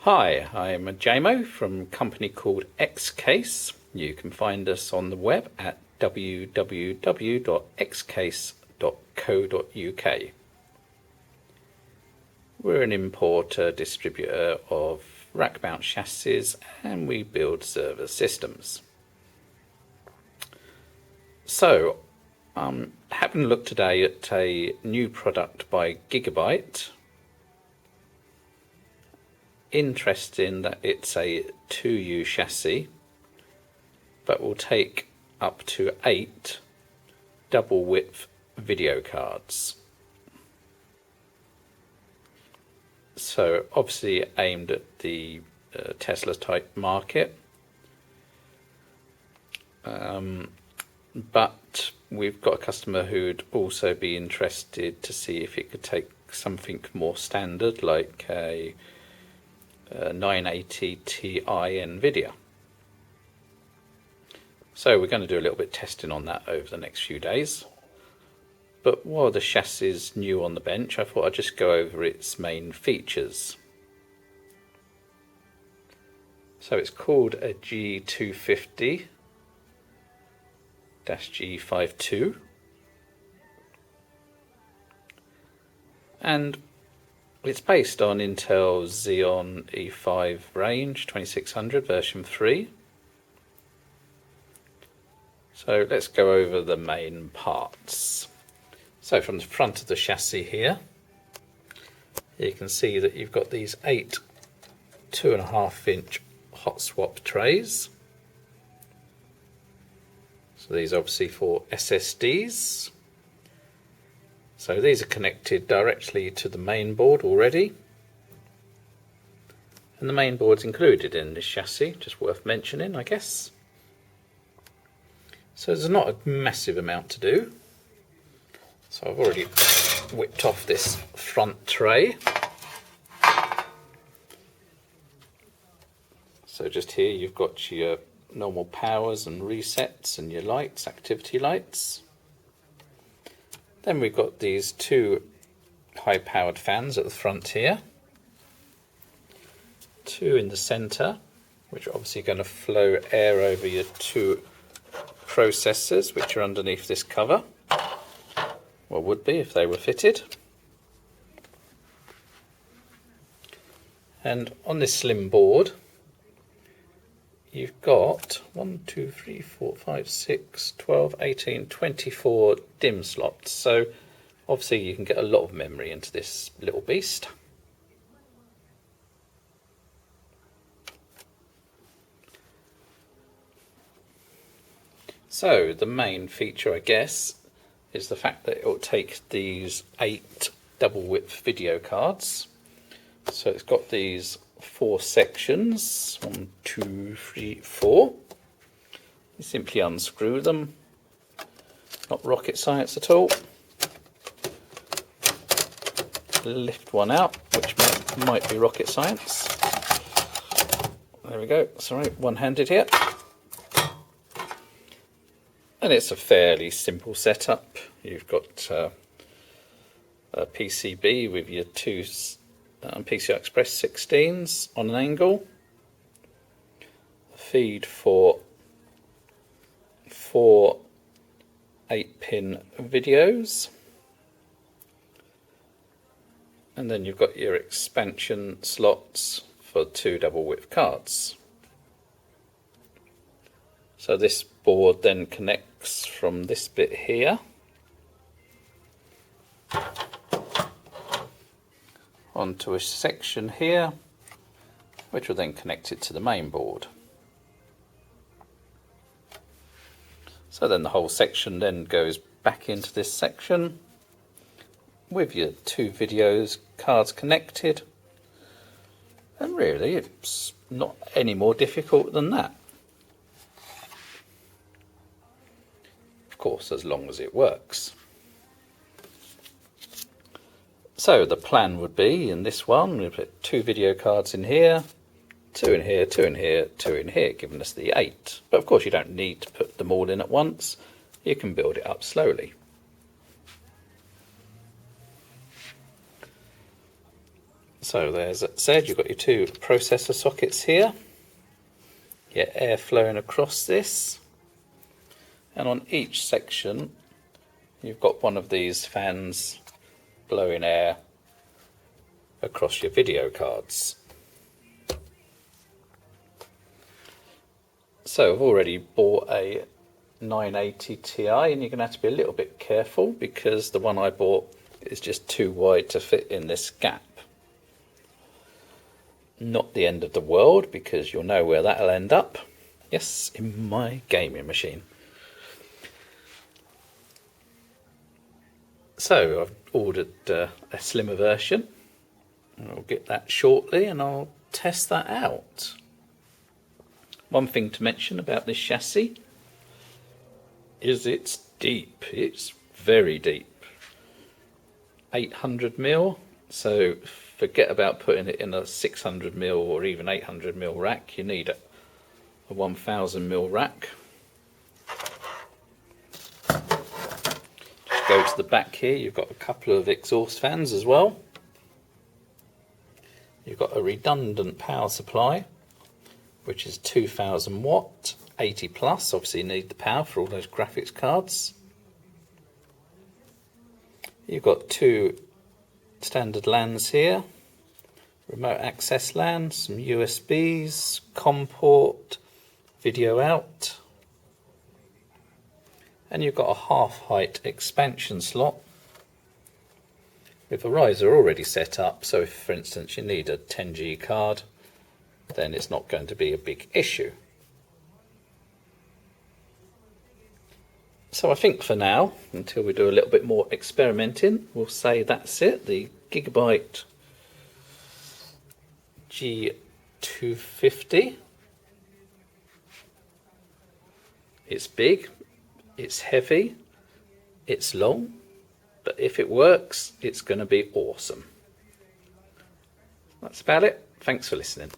Hi, I'm JMO from a company called Xcase. You can find us on the web at www.xcase.co.uk. We're an importer distributor of rack mount chassis and we build server systems. So, having a look today at a new product by Gigabyte. Interesting that it's a 2U chassis, but will take up to 8 double width video cards. So obviously aimed at the Tesla type market, but we've got a customer who'd also be interested to see if it could take something more standard like a 980 Ti Nvidia. So we're going to do a little bit of testing on that over the next few days. But while the chassis is new on the bench, I thought I'd just go over its main features. So it's called a G250-G52. And it's based on Intel Xeon E5 range 2600 version 3. So let's go over the main parts. So from the front of the chassis here, you can see that you've got these 8 2.5-inch hotswap trays. So these are obviously for SSDs. So these are connected directly to the main board already. And the main board's included in this chassis, just worth mentioning, I guess. So there's not a massive amount to do. So I've already whipped off this front tray. So just here you've got your normal powers and resets and your lights, activity lights. Then we've got these 2 high-powered fans at the front here. 2 in the centre, which are obviously going to flow air over your 2 processors, which are underneath this cover. Well, would be if they were fitted. And on this slim board, you've got 1, 2, 3, 4, 5, 6, 12, 18, 24 DIMM slots. So obviously you can get a lot of memory into this little beast. So the main feature, I guess, is the fact that it will take these 8 double width video cards. So it's got these 4 sections, 1, 2, 3, 4. You simply unscrew them, not rocket science at all. Lift one out, which might be rocket science. There we go, sorry, one-handed here. And it's a fairly simple setup. You've got a PCB with your 2 PCI Express 16s on an angle, a feed for 4 8-pin videos, and then you've got your expansion slots for 2 double width cards. So this board then connects from this bit here onto a section here, which will then connect it to the main board. So then the whole section then goes back into this section with your 2 videos cards connected, and really it's not any more difficult than that. Of course, as long as it works. So the plan would be, in this one, we put 2 video cards in here, 2 in here, 2 in here, 2 in here, giving us the 8. But of course you don't need to put them all in at once. You can build it up slowly. So there's, as I said, you've got your two processor sockets here, your air flowing across this, and on each section you've got one of these fans blowing air across your video cards. So I've already bought a 980 Ti, and you're going to have to be a little bit careful because the one I bought is just too wide to fit in this gap. Not the end of the world, because you'll know where that'll end up. Yes, in my gaming machine. So I've ordered a slimmer version. I'll get that shortly and I'll test that out. One thing to mention about this chassis is it's deep. It's very deep. 800mm, so forget about putting it in a 600mm or even 800mm rack. You need a 1000mm rack. Just go to the back here, you've got a couple of exhaust fans as well. You've got a redundant power supply, which is 2000 watt, 80 plus. Obviously you need the power for all those graphics cards. You've got two standard LANs here, remote access LAN, some USBs, COM port, video out, and you've got a half height expansion slot with a riser already set up, so if for instance you need a 10G card, then it's not going to be a big issue. So I think for now, until we do a little bit more experimenting, we'll say that's it. The Gigabyte G250. It's big, it's heavy, it's long, but if it works, it's going to be awesome. That's about it. Thanks for listening.